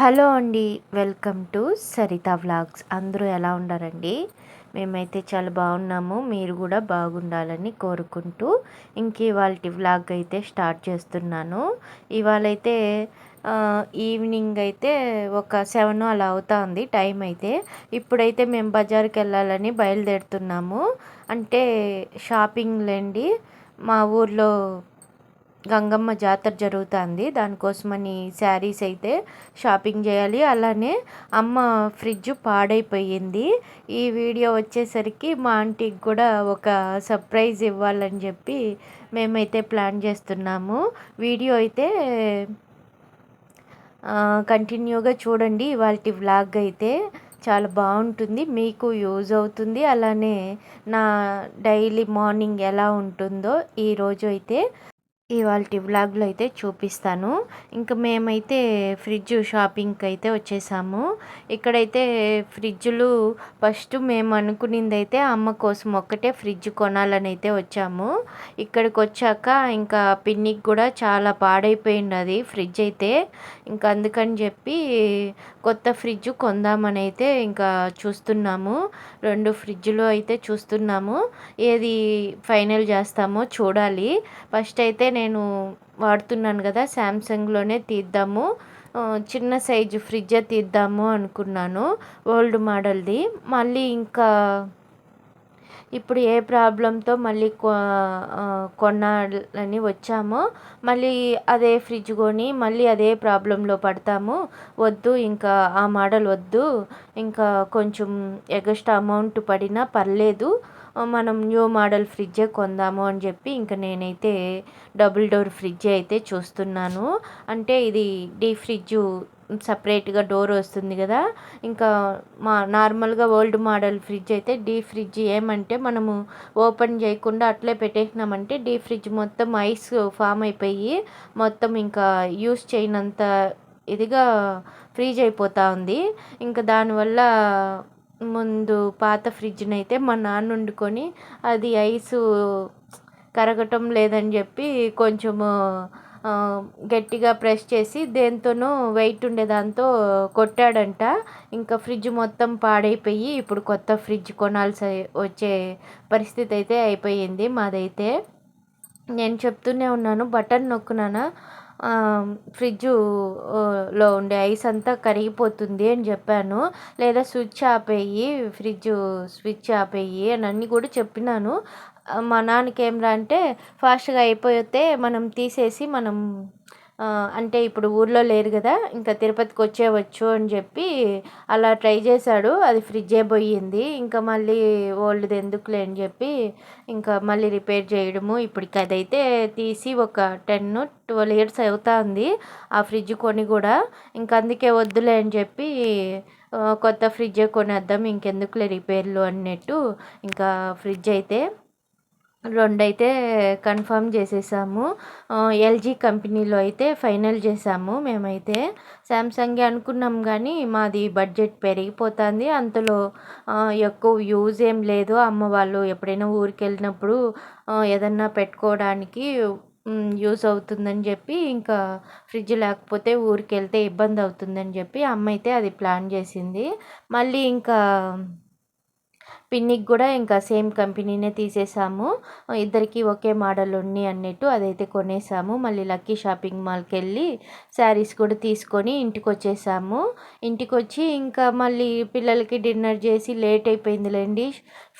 Hello అండి. Welcome to Saritha vlogs. అందరూ ఎలా ఉన్నారండి? మేమైతే చాలా బాగున్నాము. మీరు కూడా బాగుండాలని కోరుకుంటూ ఇవాల్టి వ్లాగ్ అయితే స్టార్ట్ చేస్తున్నాను. ఇవాళైతే ఈవినింగ్ అయితే ఒక 7 అలా అవుతుంది టైం అయితే. ఇప్పుడైతే మేము బజార్కి వెళ్ళాలని బయలుదేరుతున్నాము. అంటే షాపింగ్లండి. మా ఊర్లో గంగమ్మ జాతర జరుగుతుంది. దానికోసమని శారీస్ అయితే షాపింగ్ చేయాలి. అలానే అమ్మ ఫ్రిడ్జ్ పాడైపోయింది. ఈ వీడియో వచ్చేసరికి మా ఆంటీకి కూడా ఒక సర్ప్రైజ్ ఇవ్వాలని చెప్పి మేమైతే ప్లాన్ చేస్తున్నాము. వీడియో అయితే కంటిన్యూగా చూడండి. ఇవాల్టి వ్లాగ్ అయితే చాలా బాగుంటుంది, మీకు యూజ్ అవుతుంది. అలానే నా డైలీ మార్నింగ్ ఎలా ఉంటుందో ఈరోజు అయితే ఇవాల్టి వ్లాగ్లో అయితే చూపిస్తాను. ఇంకా మేమైతే ఫ్రిడ్జ్ షాపింగ్కి అయితే వచ్చేసాము. ఇక్కడైతే ఫ్రిడ్జ్లు ఫస్ట్ మేము అనుకునింది అయితే అమ్మ కోసం ఒక్కటే ఫ్రిడ్జ్ కొనాలని అయితే వచ్చాము. ఇక్కడికి వచ్చాక ఇంకా పిన్నికి కూడా చాలా పాడైపోయింది అది ఫ్రిడ్జ్ అయితే. ఇంకా అందుకని చెప్పి కొత్త ఫ్రిడ్జ్ కొందామని అయితే ఇంకా చూస్తున్నాము. 2 ఫ్రిడ్జ్లు అయితే చూస్తున్నాము. ఏది ఫైనల్ చేస్తామో చూడాలి. ఫస్ట్ అయితే నేను వాడుతున్నాను కదా, శాంసంగ్లోనే తీద్దాము, చిన్న సైజు ఫ్రిడ్జే తీద్దాము అనుకున్నాను, ఓల్డ్ మోడల్ది. మళ్ళీ ఇంకా ఇప్పుడు ఏ ప్రాబ్లంతో మళ్ళీ కొనాలని వచ్చామో మళ్ళీ అదే ఫ్రిడ్జ్ కొని మళ్ళీ అదే ప్రాబ్లంలో పడతాము. వద్దు, ఇంకా ఆ మోడల్ వద్దు, ఇంకా కొంచెం ఎగస్ట్రా అమౌంట్ పడినా పర్లేదు, మనం న్యూ మోడల్ ఫ్రిడ్జే కొందాము అని చెప్పి ఇంకా నేనైతే డబుల్ డోర్ ఫ్రిడ్జ్ అయితే చూస్తున్నాను. అంటే ఇది డీప్ ఫ్రిడ్జ్ సపరేట్గా డోర్ వస్తుంది కదా. ఇంకా నార్మల్గా ఓల్డ్ మోడల్ ఫ్రిడ్జ్ అయితే డీప్ ఫ్రిడ్జ్ ఏమంటే మనము ఓపెన్ చేయకుండా అట్లే పెట్టేసినామంటే డీప్ ఫ్రిడ్జ్ మొత్తం ఐస్ ఫామ్ అయిపోయి మొత్తం ఇంకా యూస్ చేయనంత ఇదిగా ఫ్రీజ్ అయిపోతూ ఉంది. ఇంకా దానివల్ల ముందు పాత ఫ్రిడ్జ్ని అయితే మా నాన్న వండుకొని అది ఐసు కరగటం లేదని చెప్పి కొంచెము గట్టిగా ప్రెస్ చేసి దేంతోనో వెయిట్ ఉండే దాంతో కొట్టాడంట. ఇంకా ఫ్రిడ్జ్ మొత్తం పాడైపోయి ఇప్పుడు కొత్త ఫ్రిడ్జ్ కొనాల్సి వచ్చే పరిస్థితి అయితే అయిపోయింది మాదైతే. నేను చెప్తూనే ఉన్నాను, బటన్ నొక్కునానా ఫ్రిడ్జ్లో ఉండే ఐస్ అంతా కరిగిపోతుంది అని చెప్పాను. లేదా స్విచ్ ఆపేయి, ఫ్రిడ్జ్ స్విచ్ ఆపేయి అని అన్నీ కూడా చెప్పినాను. మా నాన్నకి ఏమిరా అంటే ఫాస్ట్గా అయిపోతే మనం తీసేసి మనం అంటే ఇప్పుడు ఊర్లో లేరు కదా, ఇంకా తిరుపతికి వచ్చేవచ్చు అని చెప్పి అలా ట్రై చేశాడు. అది ఫ్రిడ్జే పోయింది. ఇంకా మళ్ళీ ఓల్డ్ది ఎందుకులే అని చెప్పి ఇంకా మళ్ళీ రిపేర్ చేయడము. ఇప్పటికి అదైతే తీసి ఒక 10-12 ఇయర్స్ అవుతుంది ఆ ఫ్రిడ్జ్ కొని కూడా. ఇంకా అందుకే వద్దులే అని చెప్పి కొత్త ఫ్రిడ్జే కొనేద్దాం, ఇంకెందుకులే రిపేర్లు అన్నట్టు ఇంకా ఫ్రిడ్జ్ అయితే 2 అయితే కన్ఫర్మ్ చేసేసాము. ఎల్జీ కంపెనీలో అయితే ఫైనల్ చేసాము మేమైతే. శాంసంగే అనుకున్నాం కానీ మాది బడ్జెట్ పెరిగిపోతుంది. అంతలో ఎక్కువ యూజ్ ఏం లేదు. అమ్మ వాళ్ళు ఎప్పుడైనా ఊరికి వెళ్ళినప్పుడు ఏదన్నా పెట్టుకోవడానికి యూజ్ అవుతుందని చెప్పి ఇంకా ఫ్రిడ్జ్ లేకపోతే ఊరికి వెళ్తే ఇబ్బంది అవుతుందని చెప్పి అమ్మ అయితే అది ప్లాన్ చేసింది. మళ్ళీ ఇంకా పిన్నికి కూడా ఇంకా సేమ్ కంపెనీనే తీసేసాము. ఇద్దరికి ఒకే మోడల్ ఉన్నాయి అన్నట్టు అదైతే కొనేసాము. మళ్ళీ లక్కీ షాపింగ్ మాల్కి వెళ్ళి శారీస్ కూడా తీసుకొని ఇంటికి వచ్చేసాము. ఇంటికి వచ్చి ఇంకా మళ్ళీ పిల్లలకి డిన్నర్ చేసి లేట్ అయిపోయిందిలేండి.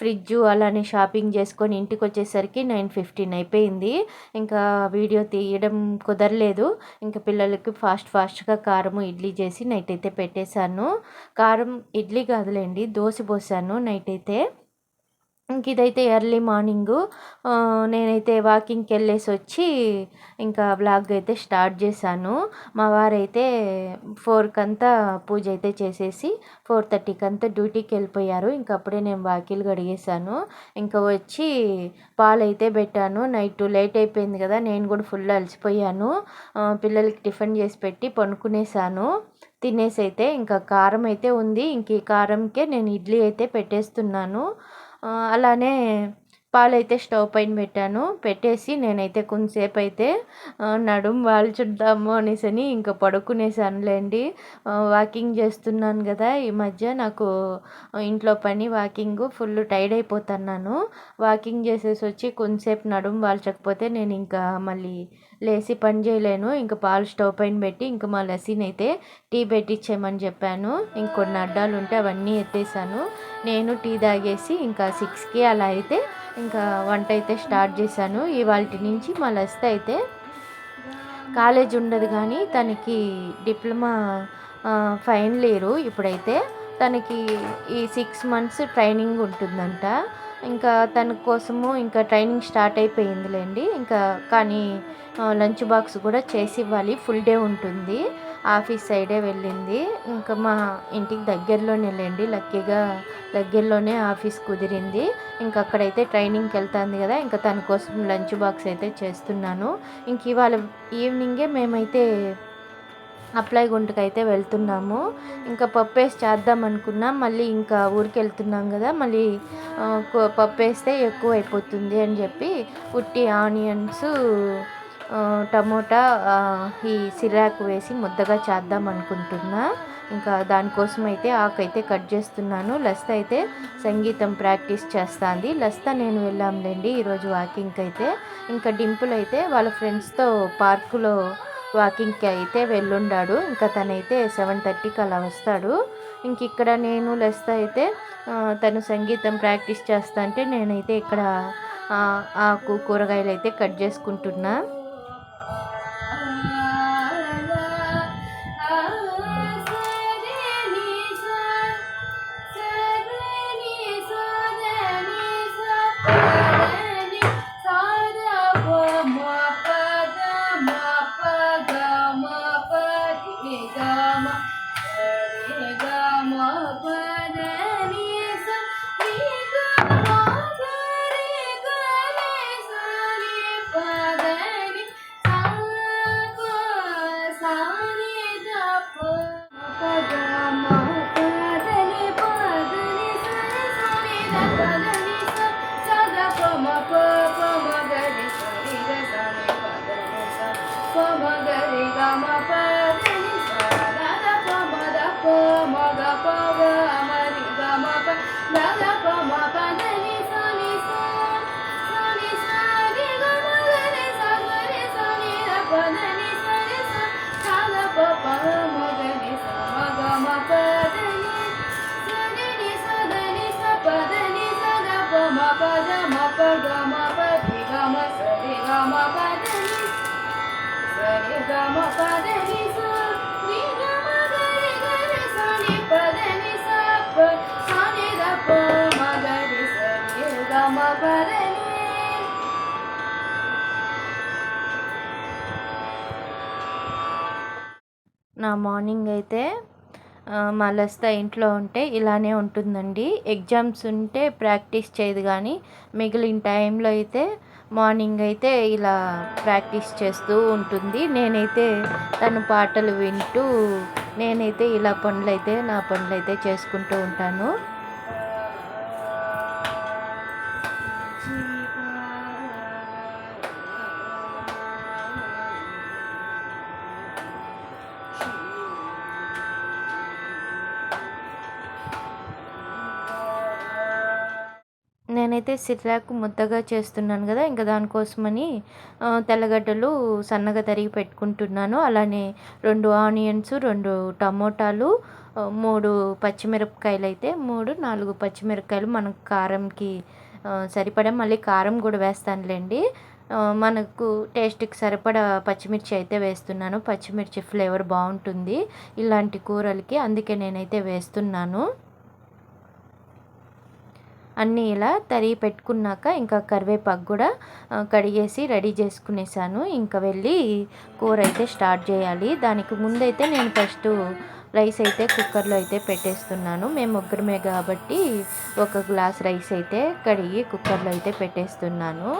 ఫ్రిడ్జ్ అలానే షాపింగ్ చేసుకొని ఇంటికి వచ్చేసరికి 9:15 అయిపోయింది. ఇంకా వీడియో తీయడం కుదరలేదు. ఇంకా పిల్లలకి ఫాస్ట్గా కారము ఇడ్లీ చేసి నైట్ అయితే పెట్టేశాను. కారం ఇడ్లీ కాదులేండి, దోశ పోసాను నైట్ అయితే. ఇంక ఇదైతే ఎర్లీ మార్నింగు నేనైతే వాకింగ్కి వెళ్ళేసి వచ్చి ఇంకా వ్లాగ్ అయితే స్టార్ట్ చేశాను. మా వారైతే 4 పూజ అయితే చేసేసి 4:30 డ్యూటీకి వెళ్ళిపోయారు. ఇంక అప్పుడే నేను వాకిలు కడిగేశాను. ఇంకా వచ్చి పాలైతే పెట్టాను. నైట్ లేట్ అయిపోయింది కదా, నేను కూడా ఫుల్ అలసిపోయాను. పిల్లలకి టిఫిన్ చేసి పెట్టి పనుకునేసాను. తినేసి అయితే ఇంకా కారం అయితే ఉంది, ఇంక ఈ కారంకే నేను ఇడ్లీ అయితే పెట్టేస్తున్నాను. అలానే పాలైతే స్టవ్ పైన పెట్టాను. పెట్టేసి నేనైతే కొంతసేపు అయితే నడుము వాల్చుద్దాము అనేసని ఇంకా పడుకునేసానులేండి. వాకింగ్ చేస్తున్నాను కదా ఈ మధ్య. నాకు ఇంట్లో పని వాకింగ్ ఫుల్ టైర్డ్ అయిపోతున్నాను. వాకింగ్ చేసేసి వచ్చి కొంతసేపు నడుము వాల్చకపోతే నేను ఇంకా మళ్ళీ లేసి పని చేయలేను. ఇంకా పాలు స్టవ్ పైన పెట్టి ఇంకా మా లస్సీనైతే టీ పెట్టించేయమని చెప్పాను. ఇంకొన్ని అడ్డాలు ఉంటే అవన్నీ ఎత్తేసాను. నేను టీ తాగేసి ఇంకా 6కి అలా అయితే ఇంకా వంట అయితే స్టార్ట్ చేశాను. ఇవాల్టి నుంచి మా లస్సీ అయితే కాలేజ్ ఉండదు కానీ తనకి డిప్లొమా ఫైనల్ ఇయర్ ఇప్పుడైతే. తనకి ఈ 6 మంత్స్ ట్రైనింగ్ ఉంటుందంట. ఇంకా తన కోసము ఇంకా ట్రైనింగ్ స్టార్ట్ అయిపోయిందిలేండి. ఇంకా కానీ లంచ్ బాక్స్ కూడా చేసి ఇవ్వాలి. ఫుల్ డే ఉంటుంది. ఆఫీస్ సైడే వెళ్ళింది. ఇంకా మా ఇంటికి దగ్గరలోనేలేండి. లక్కీగా దగ్గరలోనే ఆఫీస్ కుదిరింది. ఇంక అక్కడైతే ట్రైనింగ్కి వెళ్తుంది కదా, ఇంకా తన కోసం లంచ్ బాక్స్ అయితే చేస్తున్నాను. ఇంక ఇవాళ ఈవినింగే మేమైతే అప్లై గుంటకైతే వెళ్తున్నాము. ఇంకా పప్పు వేసి చేద్దాం అనుకున్నాం. మళ్ళీ ఇంకా ఊరికి వెళ్తున్నాం కదా, మళ్ళీ పప్పు వేస్తే ఎక్కువ అయిపోతుంది అని చెప్పి ఉట్టి ఆనియన్స్ టమోటా ఈ సిరాకు వేసి ముద్దగా చేద్దాం అనుకుంటున్నా. ఇంకా దానికోసం అయితే ఆకైతే కట్ చేస్తున్నాను. లస్తా అయితే సంగీతం ప్రాక్టీస్ చేస్తుంది. లస్తా నేను వెళ్ళాంలేండి ఈరోజు వాకింగ్కి అయితే. ఇంకా డింపుల్ అయితే వాళ్ళ ఫ్రెండ్స్తో పార్కులో వాకింగ్కి అయితే వెళ్ళుండాడు. ఇంకా తనైతే 7:30కి అలా వస్తాడు. ఇంక ఇక్కడ నేను లస్తా అయితే తను సంగీతం ప్రాక్టీస్ చేస్తా అంటే నేనైతే ఇక్కడ ఆకు కూరగాయలు అయితే కట్ చేసుకుంటున్నా. నా మార్నింగ్ అయితే మా లస్తా ఇంట్లో ఉంటే ఇలానే ఉంటుందండి. ఎగ్జామ్స్ ఉంటే ప్రాక్టీస్ చేయదు కానీ మిగిలిన టైంలో అయితే మార్నింగ్ అయితే ఇలా ప్రాక్టీస్ చేస్తూ ఉంటుంది. నేనైతే తను పాటలు వింటూ నేనైతే ఇలా నా పనులైతే చేసుకుంటూ ఉంటాను. నేనైతే సిర్రాకు ముద్దగా చేస్తున్నాను కదా, ఇంకా దానికోసమని తెల్లగడ్డలు సన్నగా తరిగి పెట్టుకుంటున్నాను. అలానే 2 ఆనియన్స్, 2 టమోటాలు, 3 పచ్చిమిరపకాయలు అయితే 3, 4 పచ్చిమిరపకాయలు మనకు కారంకి సరిపడా, మళ్ళీ కారం కూడా వేస్తానులేండి. మనకు టేస్ట్కి సరిపడా పచ్చిమిర్చి అయితే వేస్తున్నాను. పచ్చిమిర్చి ఫ్లేవర్ బాగుంటుంది ఇలాంటి కూరలకి, అందుకే నేనైతే వేస్తున్నాను. అన్నీ ఇలా తరిగి పెట్టుకున్నాక ఇంకా కరివేపాకు కూడా కడిగేసి రెడీ చేసుకునేసాను. ఇంకా వెళ్ళి కూర అయితే స్టార్ట్ చేయాలి. దానికి ముందైతే నేను ఫస్ట్ రైస్ అయితే కుక్కర్లో అయితే పెట్టేస్తున్నాను. మేము ముగ్గురమే కాబట్టి 1 గ్లాస్ రైస్ అయితే కడిగి కుక్కర్లో అయితే పెట్టేస్తున్నాను.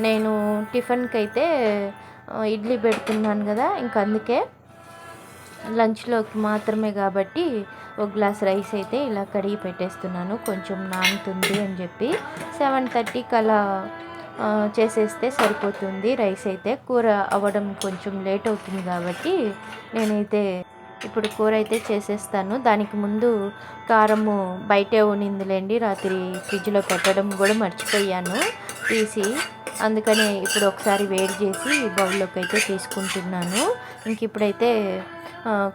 నేను టిఫిన్కి అయితే ఇడ్లీ పెడుతున్నాను కదా, ఇంక అందుకే లంచ్లోకి మాత్రమే కాబట్టి ఒక గ్లాస్ రైస్ అయితే ఇలా కడిగి పెట్టేస్తున్నాను, కొంచెం నానుతుంది అని చెప్పి. 7:30కి అలా చేసేస్తే సరిపోతుంది. రైస్ అయితే కూర అవ్వడం కొంచెం లేట్ అవుతుంది కాబట్టి నేనైతే ఇప్పుడు కూర అయితే చేసేస్తాను. దానికి ముందు కారము బయటే ఉన్నిందిలేండి, రాత్రి ఫ్రిడ్జ్లో పెట్టడం కూడా మర్చిపోయాను తీసి. అందుకని ఇప్పుడు ఒకసారి వేడి చేసి బౌల్లోకి అయితే తీసుకుంటున్నాను. ఇంక ఇప్పుడైతే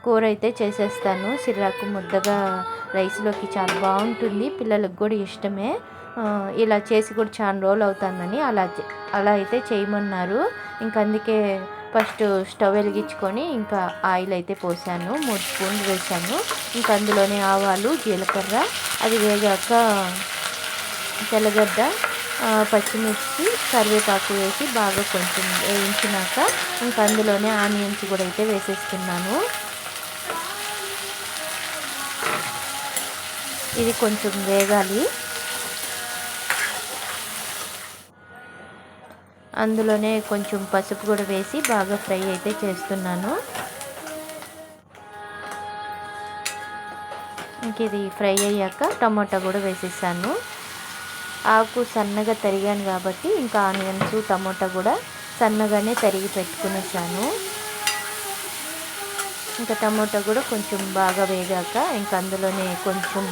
కూర అయితే చేసేస్తాను. సిర్రాకు ముద్దగా రైస్లోకి చాలా బాగుంటుంది, పిల్లలకు కూడా ఇష్టమే. ఇలా చేసి కూడా చాలా రోజులు అవుతుందని అలా అయితే చేయమన్నారు. ఇంక అందుకే ఫస్ట్ స్టవ్ వెలిగించుకొని ఇంకా ఆయిల్ అయితే పోసాను, 3 స్పూన్లు వేసాను. ఇంకా అందులోనే ఆవాలు, జీలకర్ర, అది వేగాక తెల్లగడ్డ, పచ్చిమిర్చి, కరివేపాకు వేసి బాగా కొంచెం వేయించినాక ఇంకా అందులోనే ఆనియన్స్ కూడా అయితే వేసేస్తున్నాను. ఇది కొంచెం వేగాలి. అందులోనే కొంచెం పసుపు కూడా వేసి బాగా ఫ్రై అయితే చేస్తున్నాను. ఇంక ఇది ఫ్రై అయ్యాక టమాటా కూడా వేసేసాను. ఆకు సన్నగా తరిగాను కాబట్టి ఇంకా ఆనియన్స్, టమాటా కూడా సన్నగానే తరిగి పెట్టుకునేసాను. ఇంకా టమాటా కూడా కొంచెం బాగా వేగాక ఇంకా అందులోనే కొంచెం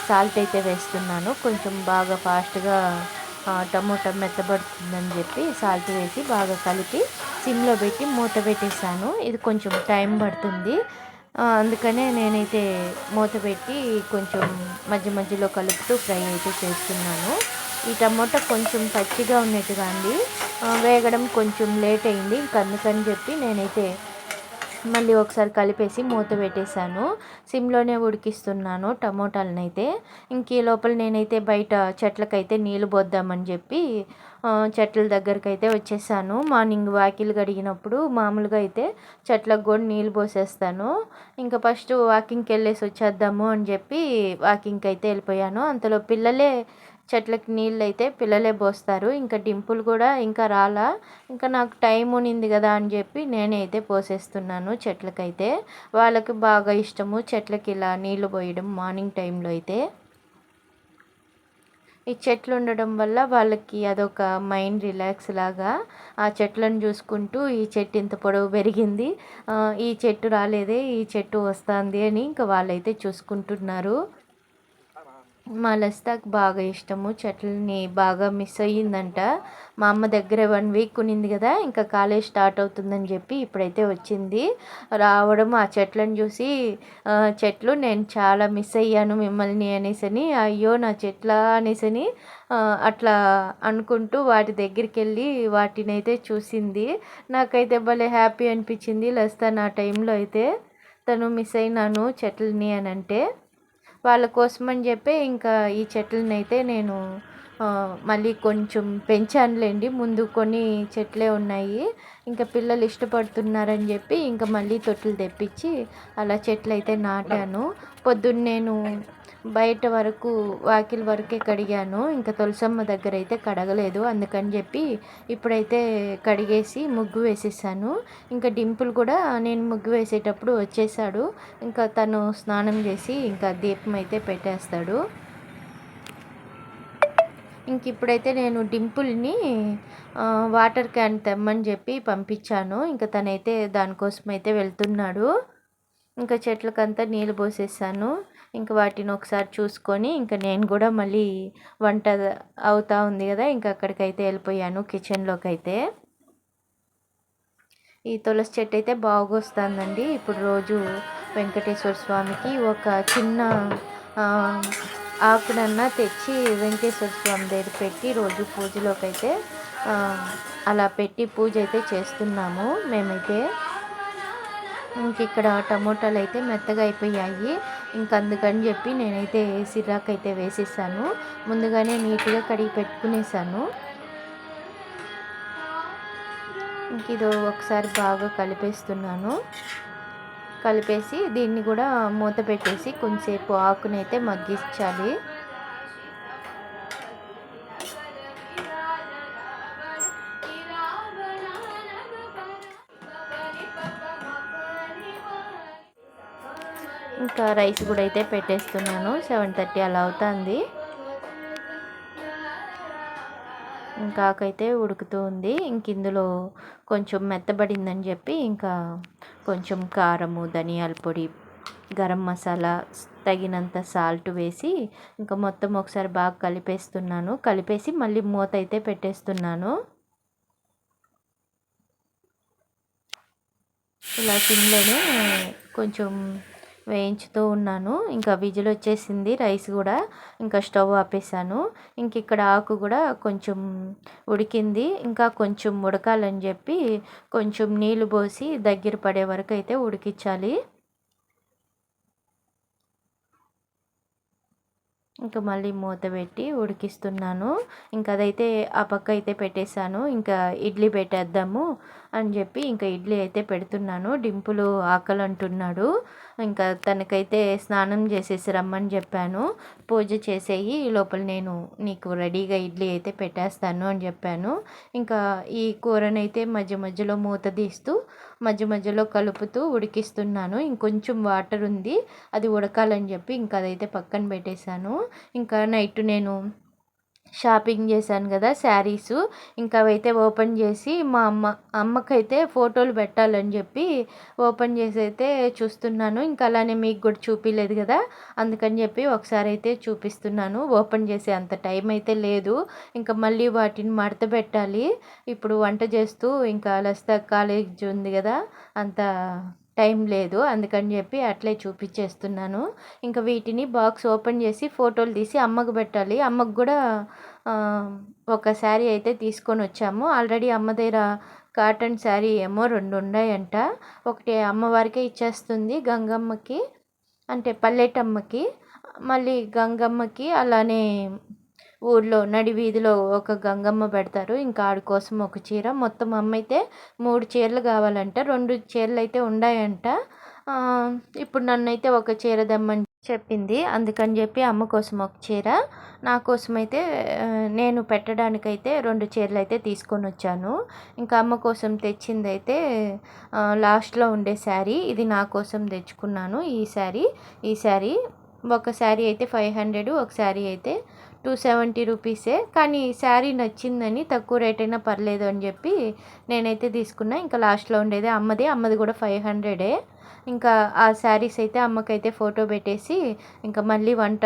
సాల్ట్ అయితే వేస్తున్నాను. కొంచెం బాగా ఫాస్ట్గా టమోటా మెత్తబడుతుందని చెప్పి సాల్ట్ వేసి బాగా కలిపి సిమ్లో పెట్టి మూత పెట్టేసాను. ఇది కొంచెం టైం పడుతుంది, అందుకనే నేనైతే మూత పెట్టి కొంచెం మధ్య మధ్యలో కలుపుతూ ఫ్రై అయితే చేస్తున్నాను. ఈ టమోటా కొంచెం పచ్చిగా ఉన్నట్టుగా అండి, వేగడం కొంచెం లేట్ అయింది. ఇంక అందుకని చెప్పి నేనైతే మళ్ళీ ఒకసారి కలిపేసి మూత పెట్టేశాను. సిమ్లోనే ఉడికిస్తున్నాను టమోటాలనైతే. ఇంక ఈ లోపల నేనైతే బయట చెట్లకైతే నీళ్ళు పోద్దామని చెప్పి చెట్ల దగ్గరికి అయితే వచ్చేసాను. మార్నింగ్ వాకిలు కడిగినప్పుడు మామూలుగా అయితే చెట్లకు కూడా నీళ్ళు పోసేస్తాను. ఇంకా ఫస్ట్ వాకింగ్కి వెళ్ళేసి వచ్చేద్దాము అని చెప్పి వాకింగ్కి అయితే వెళ్ళిపోయాను. అంతలో పిల్లలే చెట్లకి నీళ్ళు అయితే పిల్లలే పోస్తారు. ఇంకా డింపుల్ కూడా ఇంకా రాలా. ఇంకా నాకు టైం ఉన్నింది కదా అని చెప్పి నేనే అయితే పోసేస్తున్నాను చెట్లకైతే. వాళ్ళకి బాగా ఇష్టము చెట్లకి ఇలా నీళ్ళు పోయడం మార్నింగ్ టైంలో అయితే. ఈ చెట్లు ఉండడం వల్ల వాళ్ళకి అదొక మైండ్ రిలాక్స్ లాగా ఆ చెట్లను చూసుకుంటూ ఈ చెట్టు ఇంత పొడవు పెరిగింది, ఈ చెట్టు రాలేదే, ఈ చెట్టు వస్తుంది అని ఇంకా వాళ్ళైతే చూసుకుంటున్నారు. మా లసితకి బాగా ఇష్టము, చెట్లని బాగా మిస్ అయ్యిందంట. మా అమ్మ దగ్గర 1 వీక్ ఉన్నింది కదా, ఇంకా కాలేజ్ స్టార్ట్ అవుతుందని చెప్పి ఇప్పుడైతే వచ్చింది. రావడం ఆ చెట్లను చూసి చెట్లు నేను చాలా మిస్ అయ్యాను మిమ్మల్ని అనేసని, అయ్యో నా చెట్ల అనేసని అట్లా అనుకుంటూ వాటి దగ్గరికి వెళ్ళి వాటిని అయితే చూసింది. నాకైతే భలే హ్యాపీ అనిపించింది. లసిత నా టైంలో అయితే తను మిస్ అయినాను చెట్లని అని అంటే. వాళ్ళ కోసమని చెప్పి ఇంకా ఈ చెట్లని అయితే నేను మళ్ళీ కొంచెం పెంచానులేండి. ముందు కొన్ని చెట్లే ఉన్నాయి, ఇంకా పిల్లలు ఇష్టపడుతున్నారని చెప్పి ఇంకా మళ్ళీ తొట్టులు తెప్పించి అలా చెట్లు అయితే నాటాను. పొద్దున్న నేను బయట వరకు వాకిలి వరకే కడిగాను, ఇంకా తులసమ్మ దగ్గర అయితే కడగలేదు. అందుకని చెప్పి ఇప్పుడైతే కడిగేసి ముగ్గు వేసేసాను. ఇంకా డింపుల్ కూడా నేను ముగ్గు వేసేటప్పుడు వచ్చేసాడు. ఇంకా తను స్నానం చేసి ఇంకా దీపం అయితే పెట్టేస్తాడు. ఇంక ఇప్పుడైతే నేను డింపుల్ని వాటర్ క్యాన్ తెమ్మని చెప్పి పంపించాను. ఇంకా తనైతే దానికోసం అయితే వెళ్తున్నాడు. ఇంకా చెట్లకంతా నీళ్ళు పోసేసాను. ఇంకా వాటిని ఒకసారి చూసుకొని ఇంకా నేను కూడా మళ్ళీ వంట అవుతూ ఉంది కదా, ఇంకా అక్కడికైతే వెళ్ళిపోయాను కిచెన్లోకి అయితే. ఈ తులసి చెట్టు అయితే బాగా వస్తుందండి. ఇప్పుడు రోజు వెంకటేశ్వర స్వామికి ఒక చిన్న ఆకునన్నా తెచ్చి వెంకటేశ్వర స్వామి దగ్గర పెట్టి రోజు పూజలోకి అయితే అలా పెట్టి పూజ అయితే చేస్తున్నాము మేమైతే. ఇంక ఇక్కడ టమోటాలు అయితే మెత్తగా అయిపోయాయి. ఇంక అందుకని చెప్పి నేనైతే సిర్రాకు అయితే వేసేసాను. ముందుగానే నీట్గా కడిగి పెట్టుకునేసాను. ఇంక ఇది ఒకసారి బాగా కలిపేస్తున్నాను. కలిపేసి దీన్ని కూడా మూత పెట్టేసి కొంచెంసేపు ఆకునైతే మగ్గించాలి. ఇంకా రైస్ కూడా అయితే పెట్టేస్తున్నాను. 7:30 అలా అవుతుంది. ఇంకా ఆకైతే ఉడుకుతూ ఉంది. ఇంక ఇందులో కొంచెం మెత్తబడిందని చెప్పి ఇంకా కొంచెం కారము, ధనియాల పొడి, గరం మసాలా, తగినంత సాల్ట్ వేసి ఇంకా మొత్తం ఒకసారి బాగా కలిపేస్తున్నాను. కలిపేసి మళ్ళీ మూత అయితే పెట్టేస్తున్నాను. ఇలా సిమ్లోనే కొంచెం వేయించుతూ ఉన్నాను. ఇంకా విజిల్ వచ్చేసింది. రైస్ కూడా ఇంకా స్టవ్ ఆపేసాను. ఇంక ఇక్కడ ఆకు కూడా కొంచెం ఉడికింది. ఇంకా కొంచెం ఉడకాలని చెప్పి కొంచెం నీళ్లు పోసి దగ్గర పడే వరకు అయితే ఉడికించాలి. ఇంకా మళ్ళీ మూత పెట్టి ఉడికిస్తున్నాను. ఇంకా అదైతే ఆ పక్క అయితే పెట్టేశాను. ఇంకా ఇడ్లీ పెట్టేద్దాము అని చెప్పి ఇంకా ఇడ్లీ అయితే పెడుతున్నాను. డింపులు ఆకలి అంటున్నాడు. ఇంకా తనకైతే స్నానం చేసేసి రమ్మని చెప్పాను. పూజ చేసేయి లోపల నేను నీకు రెడీగా ఇడ్లీ అయితే పెట్టేస్తాను అని చెప్పాను. ఇంకా ఈ కూరనైతే మధ్య మధ్యలో మూత తీస్తూ మధ్య మధ్యలో కలుపుతూ ఉడికిస్తున్నాను. ఇంకొంచెం వాటర్ ఉంది, అది ఉడకాలని చెప్పి ఇంకా అదైతే పక్కన పెట్టేశాను. ఇంకా నైట్ నేను షాపింగ్ చేశాను కదా శారీసు, ఇంకా అవైతే ఓపెన్ చేసి మా అమ్మకైతే ఫోటోలు పెట్టాలని చెప్పి ఓపెన్ చేసి అయితే చూస్తున్నాను. ఇంకా అలానే మీకు కూడా చూపించలేదు కదా, అందుకని చెప్పి ఒకసారి అయితే చూపిస్తున్నాను. ఓపెన్ చేసే అంత టైం అయితే లేదు. ఇంకా మళ్ళీ వాటిని మడత పెట్టాలి. ఇప్పుడు వంట చేస్తూ ఇంకా లస్తా కాలేజ్ ఉంది కదా, అంత టైం లేదు. అందుకని చెప్పి అట్లే చూపించేస్తున్నాను. ఇంకా వీటిని బాక్స్ ఓపెన్ చేసి ఫోటోలు తీసి అమ్మకు పెట్టాలి. అమ్మకు కూడా ఒక శారీ అయితే తీసుకొని వచ్చాము. ఆల్రెడీ అమ్మ దగ్గర కాటన్ శారీ ఏమో 2 ఉన్నాయంట. ఒకటి అమ్మవారికే ఇచ్చేస్తుంది, గంగమ్మకి అంటే పల్లెటమ్మకి, మళ్ళీ గంగమ్మకి, అలానే ఊర్లో నడి వీధిలో ఒక గంగమ్మ పెడతారు. ఇంకా ఆడి కోసం ఒక చీర. మొత్తం అమ్మ అయితే 3 చీరలు కావాలంట. 2 చీరలు అయితే ఉన్నాయంట. ఇప్పుడు నన్నైతే ఒక చీర దమ్మని చెప్పింది. అందుకని చెప్పి అమ్మ కోసం ఒక చీర, నా కోసం అయితే నేను పెట్టడానికైతే 2 చీరలు అయితే తీసుకొని వచ్చాను. ఇంకా అమ్మ కోసం తెచ్చింది అయితే లాస్ట్లో ఉండే శారీ. ఇది నా కోసం తెచ్చుకున్నాను. ఈ శారీ ఒక శారీ అయితే 500, ఒక శారీ అయితే 270 రూపీసే. కానీ శారీ నచ్చిందని తక్కువ రేట్ అయినా పర్లేదు అని చెప్పి నేనైతే తీసుకున్నా. ఇంకా లాస్ట్లో ఉండేది అమ్మది కూడా 500. ఇంకా ఆ శారీస్ అయితే అమ్మకైతే ఫోటో పెట్టేసి ఇంకా మళ్ళీ వంట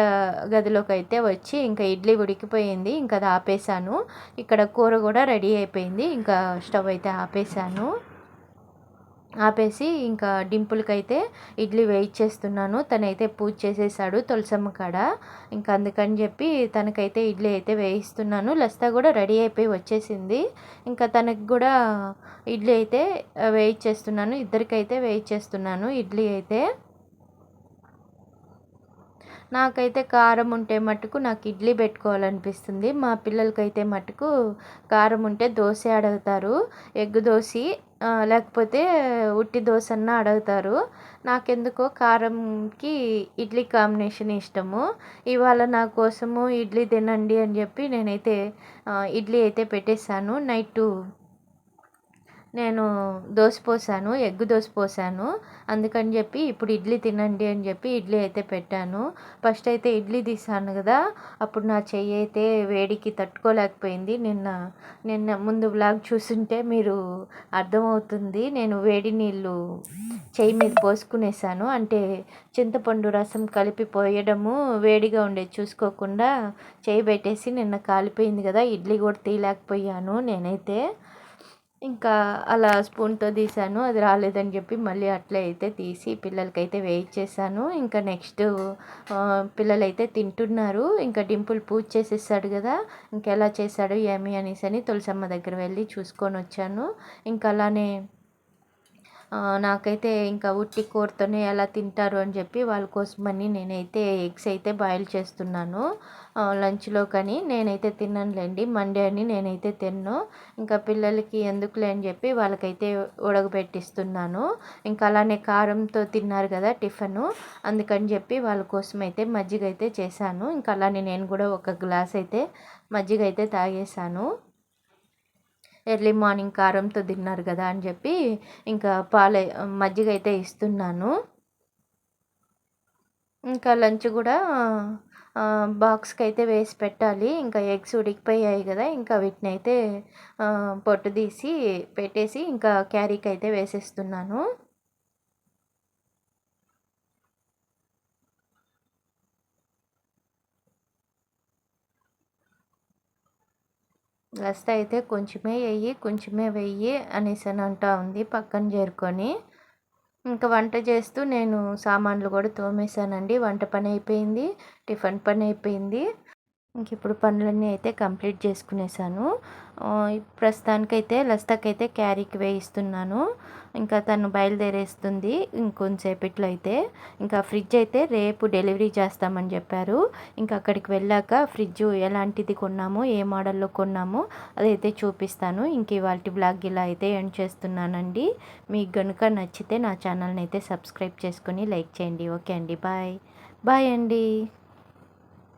గదిలోకి అయితే వచ్చి ఇంకా ఇడ్లీ ఉడికిపోయింది. ఇంకా అది ఆపేసాను. ఇక్కడ కూర కూడా రెడీ అయిపోయింది. ఇంకా స్టవ్ అయితే ఆపేసి ఇంకా డింపుల్కి అయితే ఇడ్లీ వేయించేస్తున్నాను. తనైతే పూజ చేసేసాడు తులసమ్మ కాడ. ఇంకా అందుకని చెప్పి తనకైతే ఇడ్లీ అయితే వేయిస్తున్నాను. లస్తా కూడా రెడీ అయిపోయి వచ్చేసింది. ఇంకా తనకి కూడా ఇడ్లీ అయితే వేయించేస్తున్నాను. ఇద్దరికైతే వేయించేస్తున్నాను ఇడ్లీ అయితే. నాకైతే కారం ఉంటే మటుకు నాకు ఇడ్లీ పెట్టుకోవాలనిపిస్తుంది. మా పిల్లలకైతే మటుకు కారం ఉంటే దోశ అడుగుతారు. ఎగ్ దోశ లేకపోతే ఉట్టి దోశ అన్న అడుగుతారు. నాకెందుకో కారంకి ఇడ్లీ కాంబినేషన్ ఇష్టము. ఇవాళ నా కోసము ఇడ్లీ తినండి అని చెప్పి నేనైతే ఇడ్లీ అయితే పెట్టేశాను. నైటు నేను దోశ పోసాను, ఎగ్ దోశ పోసాను. అందుకని చెప్పి ఇప్పుడు ఇడ్లీ తినండి అని చెప్పి ఇడ్లీ అయితే పెట్టాను. ఫస్ట్ అయితే ఇడ్లీ తీసాను కదా, అప్పుడు నా చెయ్యి అయితే వేడికి తట్టుకోలేకపోయింది. నిన్న ముందు వ్లాగ్ చూస్తుంటే మీరు అర్థమవుతుంది. నేను వేడి నీళ్ళు చెయ్యి మీద పోసుకునేసాను. అంటే చింతపండు రసం కలిపి పోయడము, వేడిగా ఉండేది చూసుకోకుండా చెయ్యి పెట్టేసి నిన్న కాలిపోయింది కదా, ఇడ్లీ కూడా తీయలేకపోయాను నేనైతే. ఇంకా అలా స్పూన్తో తీసాను, అది రాలేదని చెప్పి మళ్ళీ అట్లే అయితే తీసి పిల్లలకైతే వేయించేసాను. ఇంకా నెక్స్ట్ పిల్లలైతే తింటున్నారు. ఇంకా డింపుల్ పూజ చేసేసాడు కదా, ఇంకెలా చేశాడు ఏమి అనేసి అని తులసమ్మ దగ్గర వెళ్ళి చూసుకొని వచ్చాను. ఇంకా అలానే నాకైతే ఇంకా ఉట్టి కూరతోనే ఎలా తింటారు అని చెప్పి వాళ్ళ కోసమని నేనైతే ఎగ్స్ అయితే బాయిల్ చేస్తున్నాను లంచ్లో. కానీ నేనైతే తిన్నానులేండి, మండే అని నేనైతే తిన్ను. ఇంకా పిల్లలకి ఎందుకులే అని చెప్పి వాళ్ళకైతే ఉడకబెట్టిస్తున్నాను. ఇంకా అలానే కారంతో తిన్నారు కదా టిఫను, అందుకని చెప్పి వాళ్ళ కోసం అయితే మజ్జిగ అయితే చేశాను. ఇంకా అలానే నేను కూడా ఒక గ్లాస్ అయితే మజ్జిగ అయితే తాగేశాను. ఎర్లీ మార్నింగ్ కారంతో తిన్నారు కదా అని చెప్పి ఇంకా మజ్జిగ అయితే ఇస్తున్నాను. ఇంకా లంచ్ కూడా బాక్స్కి అయితే వేసి పెట్టాలి. ఇంకా ఎగ్స్ ఉడికిపోయాయి కదా, ఇంకా వీటిని అయితే పొట్టు తీసి పెట్టేసి ఇంకా క్యారీకి అయితే వేసేస్తున్నాను. లస్త అయితే కొంచెమే వెయ్యి, కొంచెమే వెయ్యి అనేసి అని అంటా ఉంది పక్కన చేరుకొని. ఇంకా వంట చేస్తూ నేను సామాన్లు కూడా తోమేశానండి. వంట పని అయిపోయింది, టిఫిన్ పని అయిపోయింది. ఇంక ఇప్పుడు పనులన్నీ అయితే కంప్లీట్ చేసుకునేసాను. ప్రస్తుతానికైతే లస్తకైతే క్యారీకి వేయిస్తున్నాను. ఇంకా తను బయలుదేరేస్తుంది ఇంకొంచెంసేపట్లో అయితే. ఇంకా ఫ్రిడ్జ్ అయితే రేపు డెలివరీ చేస్తామని చెప్పారు. ఇంకా అక్కడికి వెళ్ళాక ఫ్రిడ్జ్ ఎలాంటిది కొన్నామో, ఏ మోడల్లో కొన్నామో అదైతే చూపిస్తాను. ఇంక ఇవాల్టి బ్లాగ్ ఇలా అయితే ఎండ్ చేస్తున్నానండి. మీకు కనుక నచ్చితే నా ఛానల్ని అయితే సబ్స్క్రైబ్ చేసుకొని లైక్ చేయండి. ఓకే అండి, బాయ్ బాయ్ అండి.